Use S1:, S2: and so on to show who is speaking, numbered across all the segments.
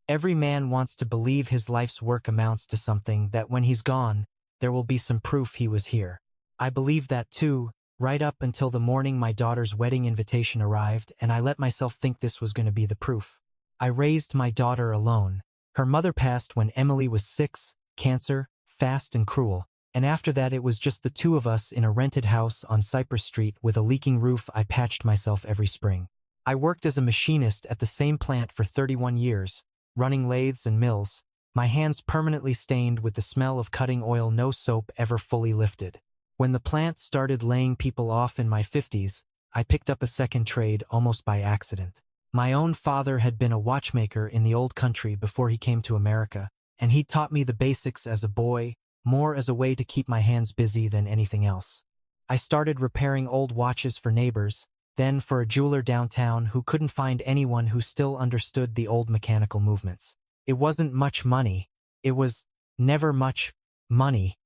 S1: Every man wants to believe his life's work amounts to something, that when he's gone, there will be some proof he was here. I believed that too, right up until the morning my daughter's wedding invitation arrived, and I let myself think this was going to be the proof. I raised my daughter alone. Her mother passed when Emily was 6, cancer, fast and cruel, and after that it was just the two of us in a rented house on Cypress Street with a leaking roof. I patched myself every spring. I worked as a machinist at the same plant for 31 years, running lathes and mills, my hands permanently stained with the smell of cutting oil, no soap ever fully lifted. When the plant started laying people off in my 50s, I picked up a second trade almost by accident. My own father had been a watchmaker in the old country before he came to America, and he taught me the basics as a boy, more as a way to keep my hands busy than anything else. I started repairing old watches for neighbors, then for a jeweler downtown who couldn't find anyone who still understood the old mechanical movements. It wasn't much money. It was never much money.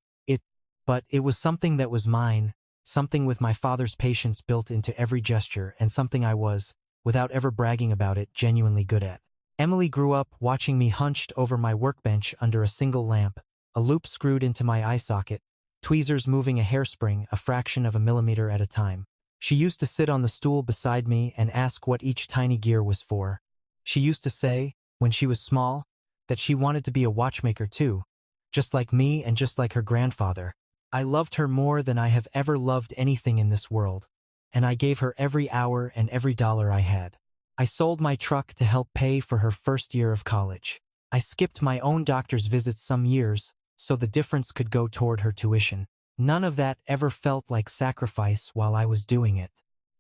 S1: But it was something that was mine, something with my father's patience built into every gesture, and something I was, without ever bragging about it, genuinely good at. Emily grew up watching me hunched over my workbench under a single lamp, a loop screwed into my eye socket, tweezers moving a hairspring a fraction of a millimeter at a time. She used to sit on the stool beside me and ask what each tiny gear was for. She used to say, when she was small, that she wanted to be a watchmaker too, just like me and just like her grandfather. I loved her more than I have ever loved anything in this world, and I gave her every hour and every dollar I had. I sold my truck to help pay for her first year of college. I skipped my own doctor's visits some years so the difference could go toward her tuition. None of that ever felt like sacrifice while I was doing it.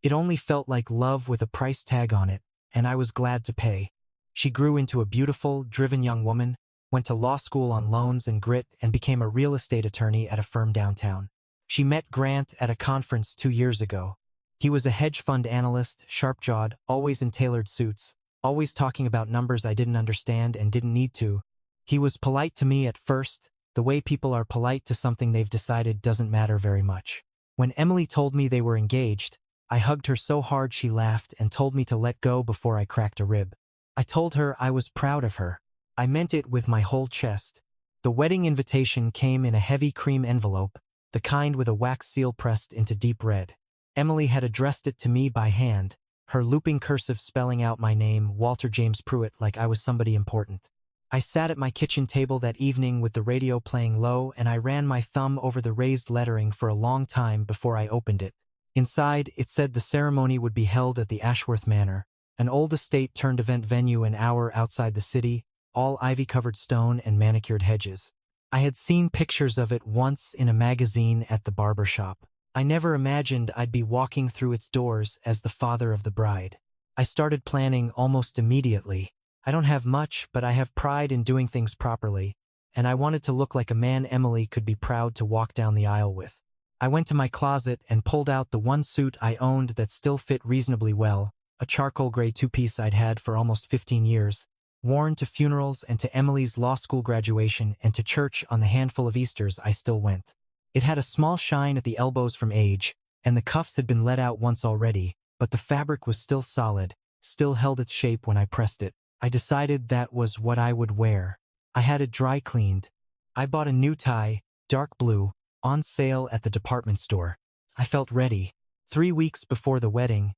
S1: It only felt like love with a price tag on it, and I was glad to pay. She grew into a beautiful, driven young woman, went to law school on loans and grit, and became a real estate attorney at a firm downtown. She met Grant at a conference 2 years ago. He was a hedge fund analyst, sharp-jawed, always in tailored suits, always talking about numbers I didn't understand and didn't need to. He was polite to me at first, the way people are polite to something they've decided doesn't matter very much. When Emily told me they were engaged, I hugged her so hard she laughed and told me to let go before I cracked a rib. I told her I was proud of her. I meant it with my whole chest. The wedding invitation came in a heavy cream envelope, the kind with a wax seal pressed into deep red. Emily had addressed it to me by hand, her looping cursive spelling out my name, Walter James Pruitt, like I was somebody important. I sat at my kitchen table that evening with the radio playing low, and I ran my thumb over the raised lettering for a long time before I opened it. Inside, it said the ceremony would be held at the Ashworth Manor, an old estate-turned-event venue an hour outside the city, all ivy-covered stone and manicured hedges. I had seen pictures of it once in a magazine at the barber shop. I never imagined I'd be walking through its doors as the father of the bride. I started planning almost immediately. I don't have much, but I have pride in doing things properly, and I wanted to look like a man Emily could be proud to walk down the aisle with. I went to my closet and pulled out the one suit I owned that still fit reasonably well, a charcoal gray two-piece I'd had for almost 15 years. Worn to funerals and to Emily's law school graduation and to church on the handful of Easters I still went. It had a small shine at the elbows from age, and the cuffs had been let out once already, but the fabric was still solid, still held its shape when I pressed it. I decided that was what I would wear. I had it dry cleaned. I bought a new tie, dark blue, on sale at the department store. I felt ready. 3 weeks before the wedding,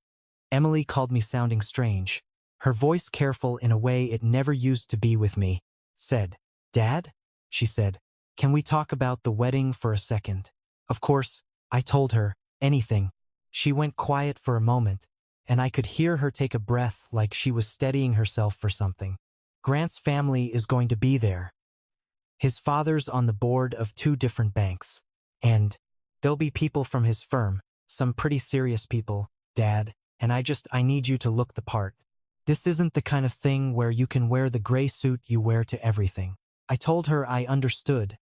S1: Emily called me sounding strange. Her voice careful in a way it never used to be with me. Said, "Dad?" she said. "Can we talk about the wedding for a second?" Of course, I told her, anything. She went quiet for a moment, and I could hear her take a breath like she was steadying herself for something. "Grant's family is going to be there. His father's on the board of 2 different banks. And there'll be people from his firm, some pretty serious people, Dad, and I need you to look the part. This isn't the kind of thing where you can wear the gray suit you wear to everything." I told her I understood,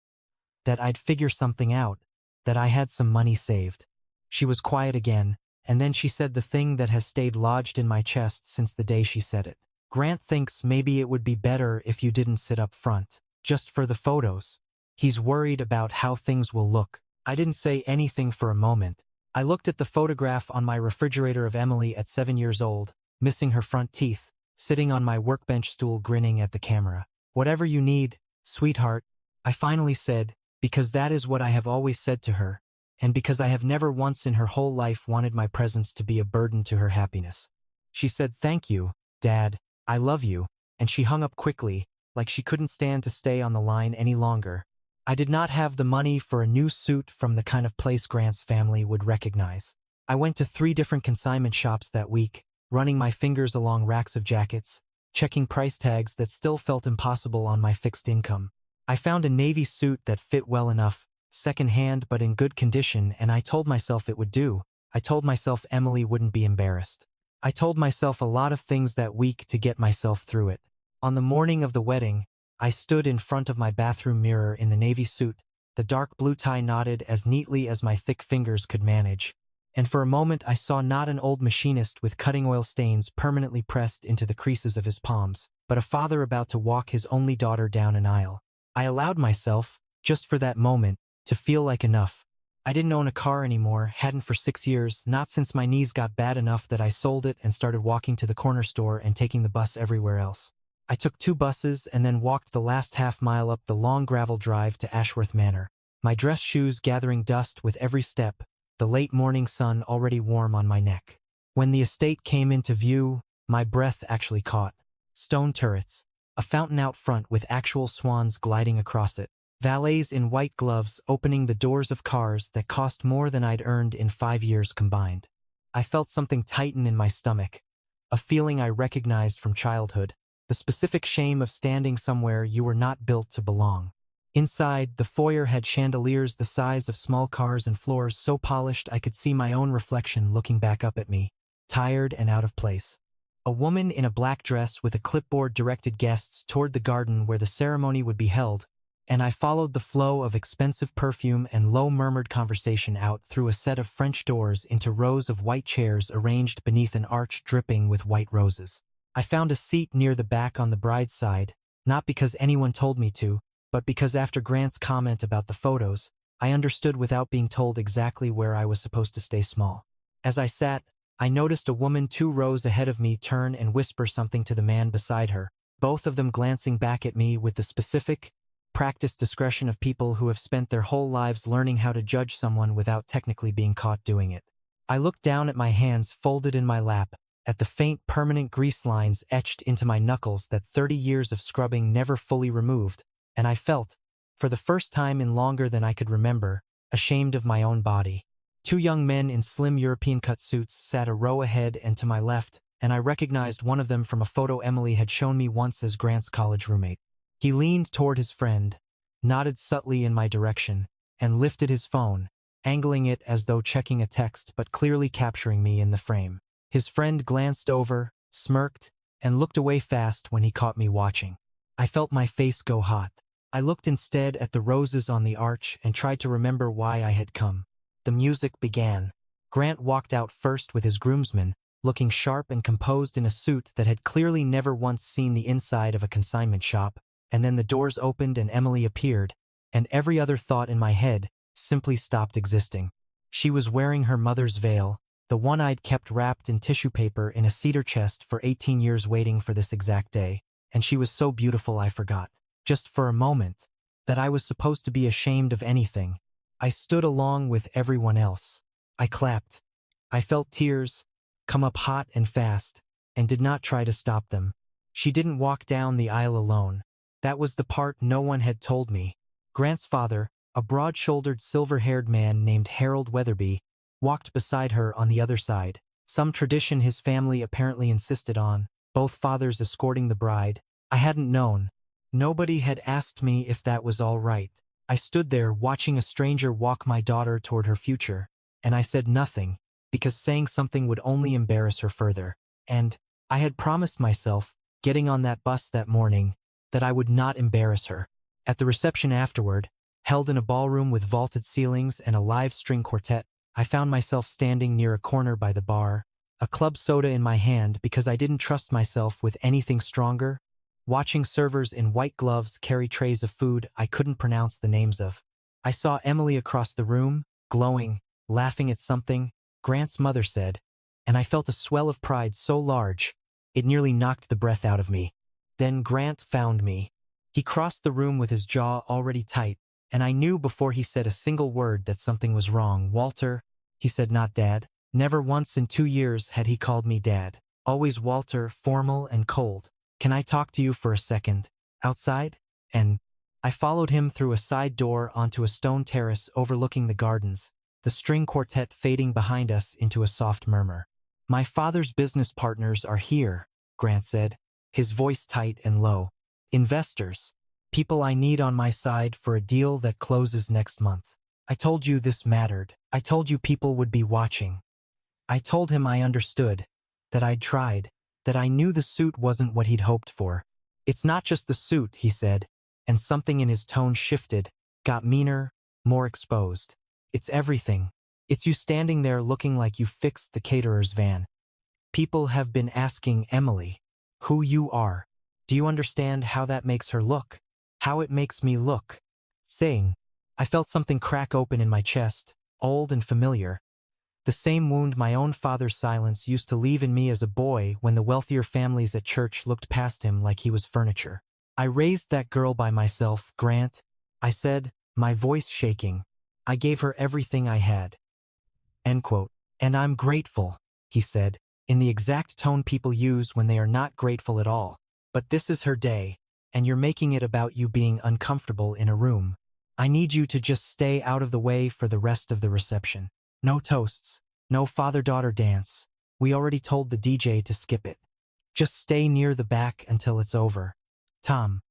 S1: that I'd figure something out, that I had some money saved. She was quiet again, and then she said the thing that has stayed lodged in my chest since the day she said it. "Grant thinks maybe it would be better if you didn't sit up front, just for the photos. He's worried about how things will look." I didn't say anything for a moment. I looked at the photograph on my refrigerator of Emily at 7 years old, missing her front teeth, sitting on my workbench stool grinning at the camera. "Whatever you need, sweetheart," I finally said, because that is what I have always said to her, and because I have never once in her whole life wanted my presence to be a burden to her happiness. She said, "Thank you, Dad, I love you," and she hung up quickly, like she couldn't stand to stay on the line any longer. I did not have the money for a new suit from the kind of place Grant's family would recognize. I went to 3 different consignment shops that week, running my fingers along racks of jackets, checking price tags that still felt impossible on my fixed income. I found a navy suit that fit well enough, second-hand but in good condition, and I told myself it would do. I told myself Emily wouldn't be embarrassed. I told myself a lot of things that week to get myself through it. On the morning of the wedding, I stood in front of my bathroom mirror in the navy suit, the dark blue tie knotted as neatly as my thick fingers could manage. And for a moment I saw not an old machinist with cutting oil stains permanently pressed into the creases of his palms, but a father about to walk his only daughter down an aisle. I allowed myself, just for that moment, to feel like enough. I didn't own a car anymore, hadn't for 6 years, not since my knees got bad enough that I sold it and started walking to the corner store and taking the bus everywhere else. I took 2 buses and then walked the last half-mile up the long gravel drive to Ashworth Manor, my dress shoes gathering dust with every step, the late morning sun already warm on my neck. When the estate came into view, my breath actually caught. Stone turrets, a fountain out front with actual swans gliding across it, valets in white gloves opening the doors of cars that cost more than I'd earned in 5 years combined. I felt something tighten in my stomach, a feeling I recognized from childhood, the specific shame of standing somewhere you were not built to belong. Inside, the foyer had chandeliers the size of small cars and floors so polished I could see my own reflection looking back up at me, tired and out of place. A woman in a black dress with a clipboard directed guests toward the garden where the ceremony would be held, and I followed the flow of expensive perfume and low-murmured conversation out through a set of French doors into rows of white chairs arranged beneath an arch dripping with white roses. I found a seat near the back on the bride's side, not because anyone told me to, but because after Grant's comment about the photos, I understood without being told exactly where I was supposed to stay small. As I sat, I noticed a woman 2 rows ahead of me turn and whisper something to the man beside her, both of them glancing back at me with the specific, practiced discretion of people who have spent their whole lives learning how to judge someone without technically being caught doing it. I looked down at my hands folded in my lap, at the faint permanent grease lines etched into my knuckles that 30 years of scrubbing never fully removed, and I felt, for the first time in longer than I could remember, ashamed of my own body. 2 young men in slim European-cut suits sat a row ahead and to my left, and I recognized one of them from a photo Emily had shown me once as Grant's college roommate. He leaned toward his friend, nodded subtly in my direction, and lifted his phone, angling it as though checking a text but clearly capturing me in the frame. His friend glanced over, smirked, and looked away fast when he caught me watching. I felt my face go hot. I looked instead at the roses on the arch and tried to remember why I had come. The music began. Grant walked out first with his groomsmen, looking sharp and composed in a suit that had clearly never once seen the inside of a consignment shop, and then the doors opened and Emily appeared, and every other thought in my head simply stopped existing. She was wearing her mother's veil, the one I'd kept wrapped in tissue paper in a cedar chest for 18 years waiting for this exact day, and she was so beautiful I forgot, just for a moment, that I was supposed to be ashamed of anything. I stood along with everyone else. I clapped. I felt tears come up hot and fast, and did not try to stop them. She didn't walk down the aisle alone. That was the part no one had told me. Grant's father, a broad-shouldered, silver-haired man named Harold Weatherby, walked beside her on the other side, some tradition his family apparently insisted on, both fathers escorting the bride. I hadn't known. Nobody had asked me if that was all right. I stood there watching a stranger walk my daughter toward her future, and I said nothing, because saying something would only embarrass her further. And I had promised myself, getting on that bus that morning, that I would not embarrass her. At the reception afterward, held in a ballroom with vaulted ceilings and a live string quartet, I found myself standing near a corner by the bar, a club soda in my hand because I didn't trust myself with anything stronger, watching servers in white gloves carry trays of food I couldn't pronounce the names of. I saw Emily across the room, glowing, laughing at something Grant's mother said, and I felt a swell of pride so large, It nearly knocked the breath out of me. Then Grant found me. He crossed the room with his jaw already tight, and I knew before he said a single word that something was wrong. "Walter," he said, "not Dad." Never once in 2 years had he called me Dad. Always Walter, formal and cold. "Can I talk to you for a second? Outside?" And I followed him through a side door onto a stone terrace overlooking the gardens, the string quartet fading behind us into a soft murmur. "My father's business partners are here," Grant said, his voice tight and low. "Investors. People I need on my side for a deal that closes next month. I told you this mattered. I told you people would be watching." I told him I understood, that I'd tried, that I knew the suit wasn't what he'd hoped for. "It's not just the suit," he said, and something in his tone shifted, got meaner, more exposed. "It's everything. It's you standing there looking like you fixed the caterer's van. People have been asking Emily who you are. Do you understand how that makes her look? How it makes me look?" Saying, I felt something crack open in my chest, old and familiar. The same wound my own father's silence used to leave in me as a boy when the wealthier families at church looked past him like he was furniture. "I raised that girl by myself, Grant," I said, my voice shaking. "I gave her everything I had." End quote. "And I'm grateful," he said, in the exact tone people use when they are not grateful at all. "But this is her day, and you're making it about you being uncomfortable in a room. I need you to just stay out of the way for the rest of the reception. No toasts, no father-daughter dance. We already told the DJ to skip it. Just stay near the back until it's over. Tom.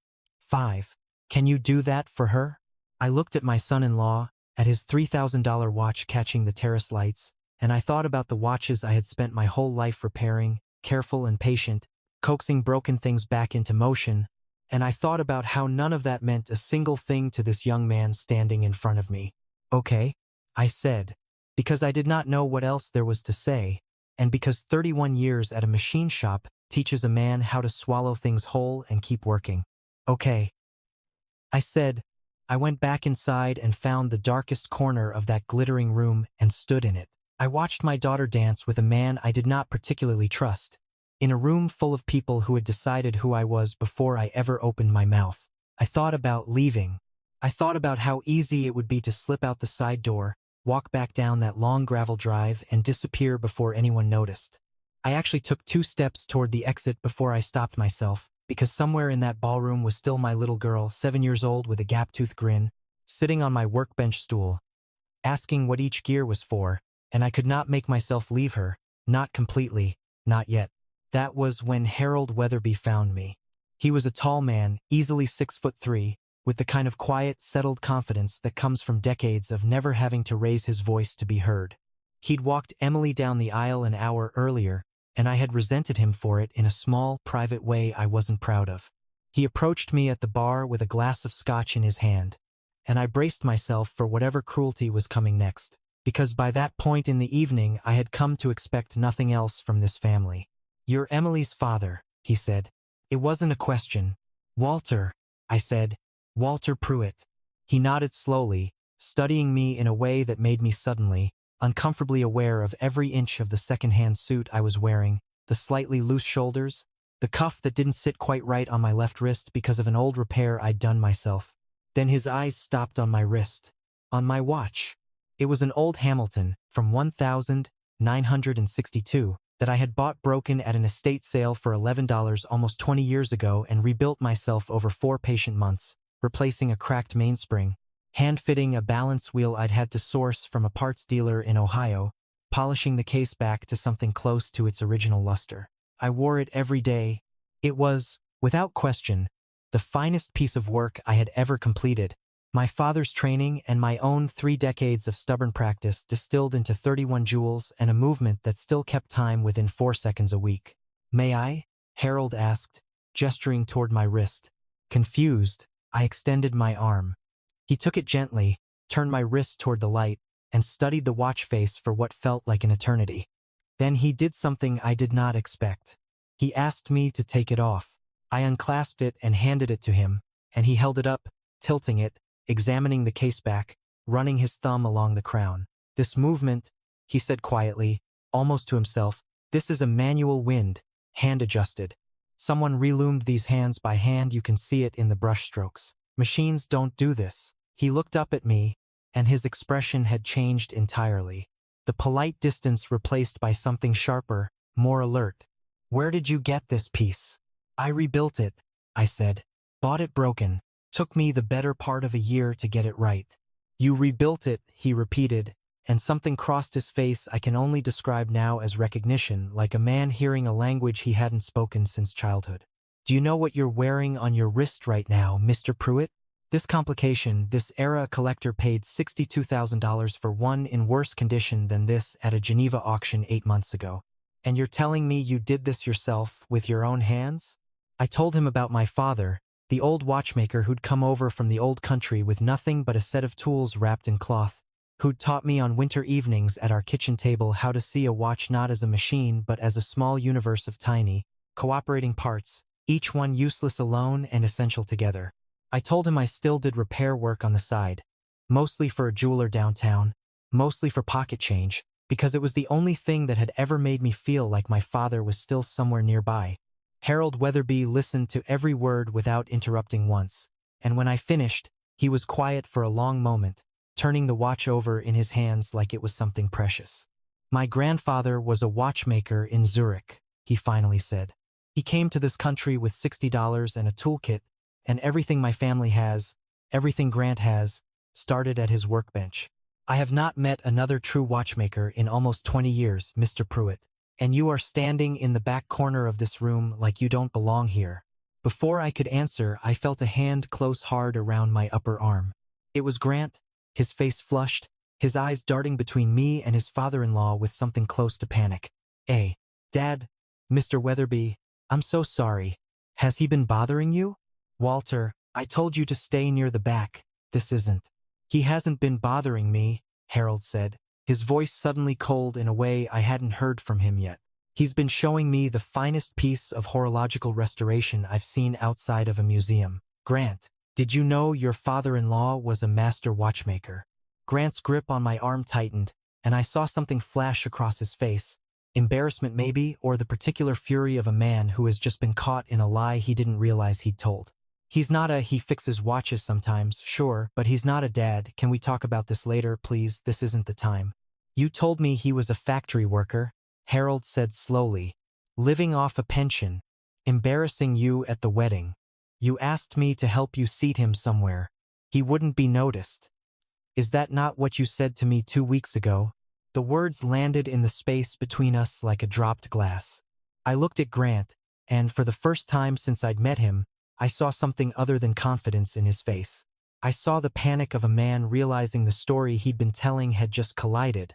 S1: 5. Can you do that for her?" I looked at my son-in-law, at his $3,000 watch catching the terrace lights, and I thought about the watches I had spent my whole life repairing, careful and patient, coaxing broken things back into motion, and I thought about how none of that meant a single thing to this young man standing in front of me. "Okay," I said, because I did not know what else there was to say, and because 31 years at a machine shop teaches a man how to swallow things whole and keep working. "Okay," I said. I went back inside and found the darkest corner of that glittering room and stood in it. I watched my daughter dance with a man I did not particularly trust, in a room full of people who had decided who I was before I ever opened my mouth. I thought about leaving. I thought about how easy it would be to slip out the side door, walk back down that long gravel drive, and disappear before anyone noticed. I actually took 2 steps toward the exit before I stopped myself, because somewhere in that ballroom was still my little girl, 7 years old with a gap-toothed grin, sitting on my workbench stool, asking what each gear was for, and I could not make myself leave her, not completely, not yet. That was when Harold Weatherby found me. He was a tall man, easily 6'3", with the kind of quiet, settled confidence that comes from decades of never having to raise his voice to be heard. He'd walked Emily down the aisle an hour earlier, and I had resented him for it in a small, private way I wasn't proud of. He approached me at the bar with a glass of scotch in his hand, and I braced myself for whatever cruelty was coming next, because by that point in the evening I had come to expect nothing else from this family. "You're Emily's father," he said. It wasn't a question. "Walter," I said. "Walter Pruitt." He nodded slowly, studying me in a way that made me suddenly, uncomfortably aware of every inch of the second-hand suit I was wearing, the slightly loose shoulders, the cuff that didn't sit quite right on my left wrist because of an old repair I'd done myself. Then his eyes stopped on my wrist, on my watch. It was an old Hamilton from 1962 that I had bought broken at an estate sale for $11 almost 20 years ago and rebuilt myself over 4 patient months, replacing a cracked mainspring, hand-fitting a balance wheel I'd had to source from a parts dealer in Ohio, polishing the case back to something close to its original luster. I wore it every day. It was, without question, the finest piece of work I had ever completed. My father's training and my own 3 decades of stubborn practice distilled into 31 jewels and a movement that still kept time within 4 seconds a week. "May I?" Harold asked, gesturing toward my wrist. Confused, I extended my arm. He took it gently, turned my wrist toward the light, and studied the watch face for what felt like an eternity. Then he did something I did not expect. He asked me to take it off. I unclasped it and handed it to him, and he held it up, tilting it, examining the case back, running his thumb along the crown. "This movement," he said quietly, almost to himself, "this is a manual wind. Hand adjusted. Someone reloomed these hands by hand, you can see it in the brush strokes. Machines don't do this. He looked up at me, and his expression had changed entirely. The polite distance replaced by something sharper, more alert. Where did you get this piece? I rebuilt it, I said. Bought it broken. Took me the better part of a year to get it right. You rebuilt it, he repeated, and something crossed his face I can only describe now as recognition, like a man hearing a language he hadn't spoken since childhood. Do you know what you're wearing on your wrist right now, Mr. Pruitt? This complication, this era, a collector paid $62,000 for one in worse condition than this at a Geneva auction 8 months ago. And you're telling me you did this yourself, with your own hands? I told him about my father, the old watchmaker who'd come over from the old country with nothing but a set of tools wrapped in cloth, who'd taught me on winter evenings at our kitchen table how to see a watch not as a machine but as a small universe of tiny, cooperating parts, each one useless alone and essential together. I told him I still did repair work on the side, mostly for a jeweler downtown, mostly for pocket change, because it was the only thing that had ever made me feel like my father was still somewhere nearby. Harold Weatherby listened to every word without interrupting once, and when I finished, he was quiet for a long moment, turning the watch over in his hands like it was something precious. My grandfather was a watchmaker in Zurich, he finally said. He came to this country with $60 and a toolkit, and everything my family has, everything Grant has, started at his workbench. I have not met another true watchmaker in almost 20 years, Mr. Pruitt, and you are standing in the back corner of this room like you don't belong here. Before I could answer, I felt a hand close hard around my upper arm. It was Grant, his face flushed, his eyes darting between me and his father-in-law with something close to panic. Dad, Mr. Weatherby, I'm so sorry. Has he been bothering you? Walter, I told you to stay near the back. This isn't. He hasn't been bothering me, Harold said, his voice suddenly cold in a way I hadn't heard from him yet. He's been showing me the finest piece of horological restoration I've seen outside of a museum. Grant, did you know your father-in-law was a master watchmaker? Grant's grip on my arm tightened, and I saw something flash across his face. Embarrassment maybe, or the particular fury of a man who has just been caught in a lie he didn't realize he'd told. He fixes watches sometimes, sure, but he's not a dad. Can we talk about this later, please? This isn't the time. You told me he was a factory worker, Harold said slowly, living off a pension, embarrassing you at the wedding. You asked me to help you seat him somewhere. He wouldn't be noticed. Is that not what you said to me 2 weeks ago? The words landed in the space between us like a dropped glass. I looked at Grant, and for the first time since I'd met him, I saw something other than confidence in his face. I saw the panic of a man realizing the story he'd been telling had just collided,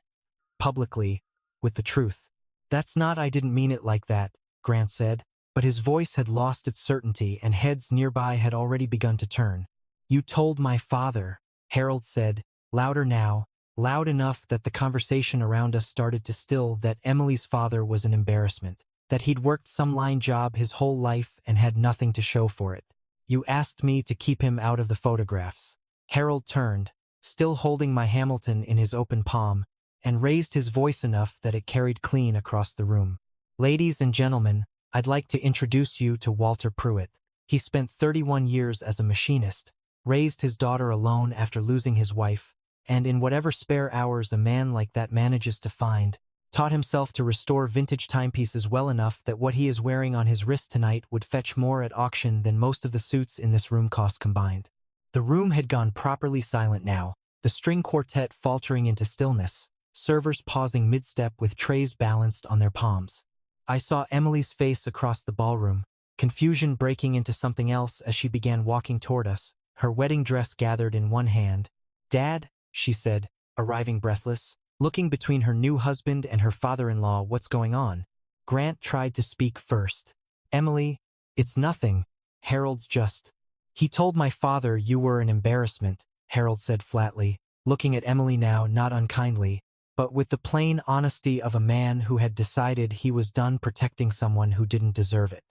S1: publicly, with the truth. I didn't mean it like that, Grant said, but his voice had lost its certainty and heads nearby had already begun to turn. You told my father, Harold said, louder now, loud enough that the conversation around us started to still, that Emily's father was an embarrassment, that he'd worked some line job his whole life and had nothing to show for it. You asked me to keep him out of the photographs. Harold turned, still holding my Hamilton in his open palm, and raised his voice enough that it carried clean across the room. Ladies and gentlemen, I'd like to introduce you to Walter Pruitt. He spent 31 years as a machinist, raised his daughter alone after losing his wife, and in whatever spare hours a man like that manages to find, taught himself to restore vintage timepieces well enough that what he is wearing on his wrist tonight would fetch more at auction than most of the suits in this room cost combined. The room had gone properly silent now, the string quartet faltering into stillness, servers pausing mid-step with trays balanced on their palms. I saw Emily's face across the ballroom, confusion breaking into something else as she began walking toward us, her wedding dress gathered in one hand. Dad, she said, arriving breathless, looking between her new husband and her father-in-law. What's going on? Grant tried to speak first. Emily, it's nothing. Harold's just. He told my father you were an embarrassment, Harold said flatly, looking at Emily now not unkindly, but with the plain honesty of a man who had decided he was done protecting someone who didn't deserve it.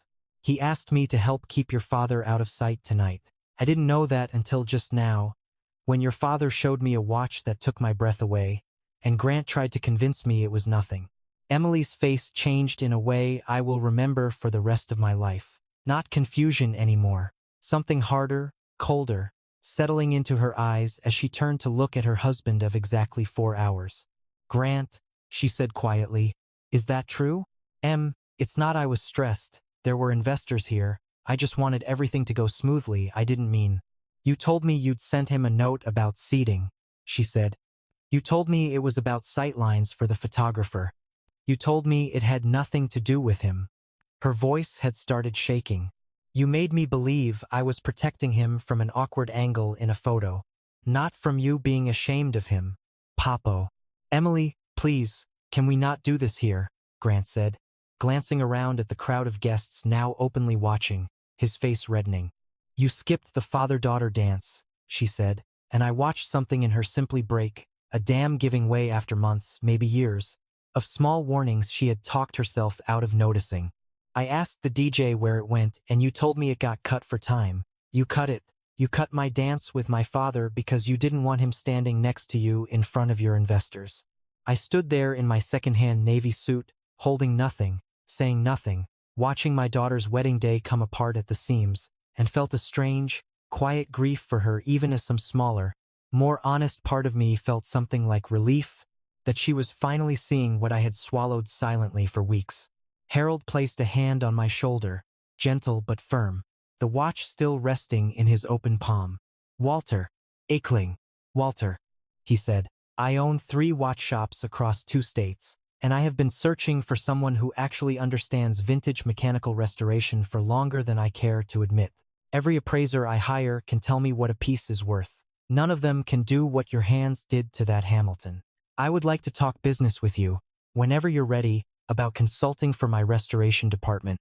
S1: He asked me to help keep your father out of sight tonight. I didn't know that until just now, when your father showed me a watch that took my breath away, and Grant tried to convince me it was nothing. Emily's face changed in a way I will remember for the rest of my life. Not confusion anymore. Something harder, colder, settling into her eyes as she turned to look at her husband of exactly 4 hours. "Grant," she said quietly, "is that true?" It's not I was stressed. There were investors here. I just wanted everything to go smoothly. I didn't mean." "You told me you'd sent him a note about seating," she said. "You told me it was about sightlines for the photographer. You told me it had nothing to do with him." Her voice had started shaking. "You made me believe I was protecting him from an awkward angle in a photo, not from you being ashamed of him. Papo." "Emily, please, can we not do this here?" Grant said, glancing around at the crowd of guests now openly watching, his face reddening. "You skipped the father-daughter dance," she said, and I watched something in her simply break, a dam giving way after months, maybe years, of small warnings she had talked herself out of noticing. "I asked the DJ where it went, and you told me it got cut for time. You cut it. You cut my dance with my father because you didn't want him standing next to you in front of your investors." I stood there in my second-hand navy suit, holding nothing, saying nothing, watching my daughter's wedding day come apart at the seams, and felt a strange, quiet grief for her even as some smaller, more honest part of me felt something like relief that she was finally seeing what I had swallowed silently for weeks. Harold placed a hand on my shoulder, gentle but firm, the watch still resting in his open palm. "Walter, Aikling, Walter," he said, "I own 3 watch shops across 2 states, and I have been searching for someone who actually understands vintage mechanical restoration for longer than I care to admit. Every appraiser I hire can tell me what a piece is worth. None of them can do what your hands did to that Hamilton. I would like to talk business with you, whenever you're ready, about consulting for my restoration department.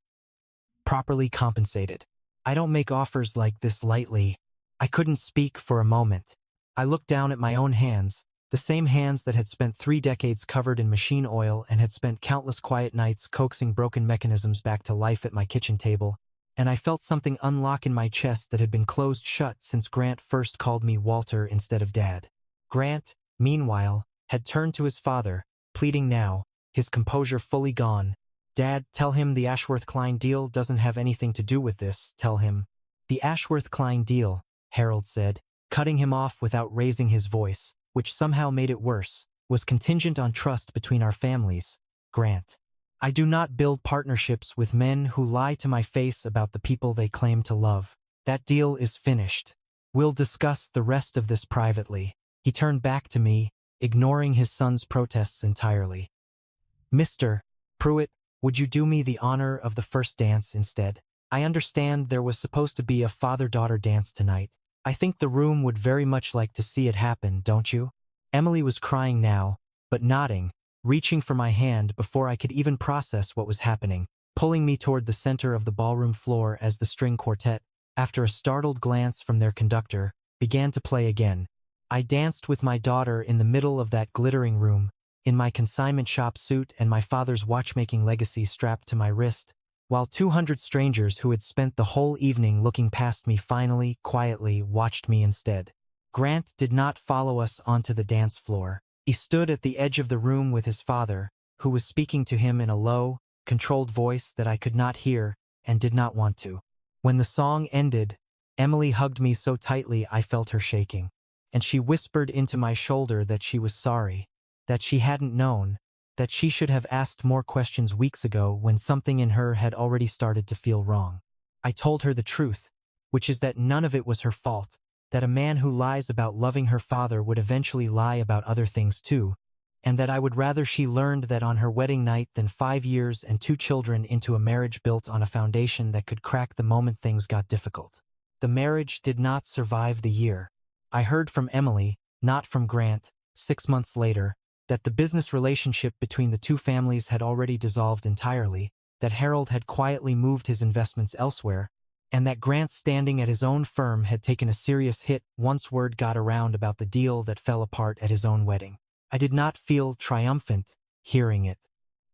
S1: Properly compensated. I don't make offers like this lightly." I couldn't speak for a moment. I looked down at my own hands, the same hands that had spent 3 decades covered in machine oil and had spent countless quiet nights coaxing broken mechanisms back to life at my kitchen table, and I felt something unlock in my chest that had been closed shut since Grant first called me Walter instead of Dad. Grant, meanwhile, had turned to his father, pleading now, his composure fully gone. "Dad, tell him the Ashworth-Klein deal doesn't have anything to do with this, tell him." "The Ashworth-Klein deal," Harold said, cutting him off without raising his voice, which somehow made it worse, "was contingent on trust between our families, Grant. I do not build partnerships with men who lie to my face about the people they claim to love. That deal is finished. We'll discuss the rest of this privately." He turned back to me, ignoring his son's protests entirely. "Mr. Pruitt, would you do me the honor of the first dance instead? I understand there was supposed to be a father-daughter dance tonight. I think the room would very much like to see it happen, don't you?" Emily was crying now, but nodding, reaching for my hand before I could even process what was happening, pulling me toward the center of the ballroom floor as the string quartet, after a startled glance from their conductor, began to play again. I danced with my daughter in the middle of that glittering room, in my consignment shop suit and my father's watchmaking legacy strapped to my wrist, while 200 strangers who had spent the whole evening looking past me finally, quietly, watched me instead. Grant did not follow us onto the dance floor. He stood at the edge of the room with his father, who was speaking to him in a low, controlled voice that I could not hear and did not want to. When the song ended, Emily hugged me so tightly I felt her shaking, and she whispered into my shoulder that she was sorry, that she hadn't known, that she should have asked more questions weeks ago when something in her had already started to feel wrong. I told her the truth, which is that none of it was her fault, that a man who lies about loving her father would eventually lie about other things too, and that I would rather she learned that on her wedding night than 5 years and 2 children into a marriage built on a foundation that could crack the moment things got difficult. The marriage did not survive the year. I heard from Emily, not from Grant, 6 months later, that the business relationship between the 2 families had already dissolved entirely, that Harold had quietly moved his investments elsewhere, and that Grant's standing at his own firm had taken a serious hit once word got around about the deal that fell apart at his own wedding. I did not feel triumphant hearing it.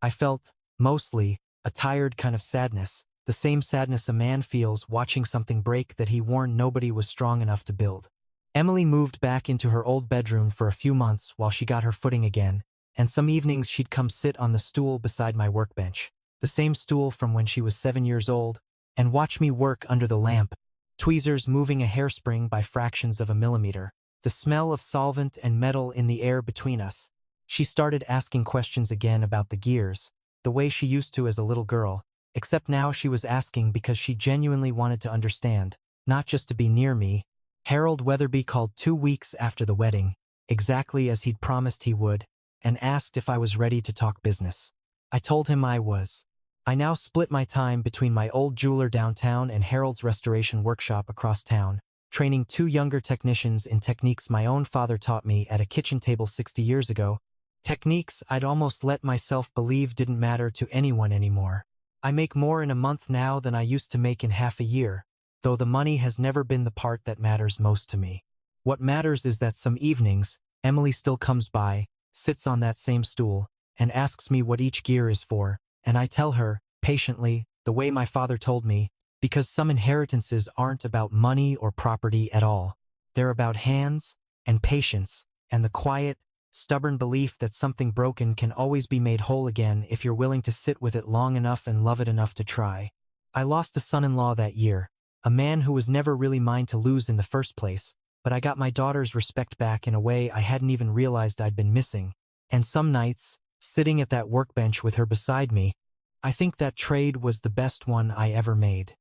S1: I felt, mostly, a tired kind of sadness, the same sadness a man feels watching something break that he warned nobody was strong enough to build. Emily moved back into her old bedroom for a few months while she got her footing again, and some evenings she'd come sit on the stool beside my workbench, the same stool from when she was 7 years old, and watch me work under the lamp, tweezers moving a hairspring by fractions of a millimeter, the smell of solvent and metal in the air between us. She started asking questions again about the gears, the way she used to as a little girl, except now she was asking because she genuinely wanted to understand, not just to be near me. Harold Weatherby called 2 weeks after the wedding, exactly as he'd promised he would, and asked if I was ready to talk business. I told him I was. I now split my time between my old jeweler downtown and Harold's restoration workshop across town, training 2 younger technicians in techniques my own father taught me at a kitchen table 60 years ago, techniques I'd almost let myself believe didn't matter to anyone anymore. I make more in a month now than I used to make in half a year, though the money has never been the part that matters most to me. What matters is that some evenings, Emily still comes by, sits on that same stool, and asks me what each gear is for, and I tell her, patiently, the way my father told me, because some inheritances aren't about money or property at all. They're about hands, and patience, and the quiet, stubborn belief that something broken can always be made whole again if you're willing to sit with it long enough and love it enough to try. I lost a son-in-law that year, a man who was never really mine to lose in the first place, but I got my daughter's respect back in a way I hadn't even realized I'd been missing. And some nights, sitting at that workbench with her beside me, I think that trade was the best one I ever made.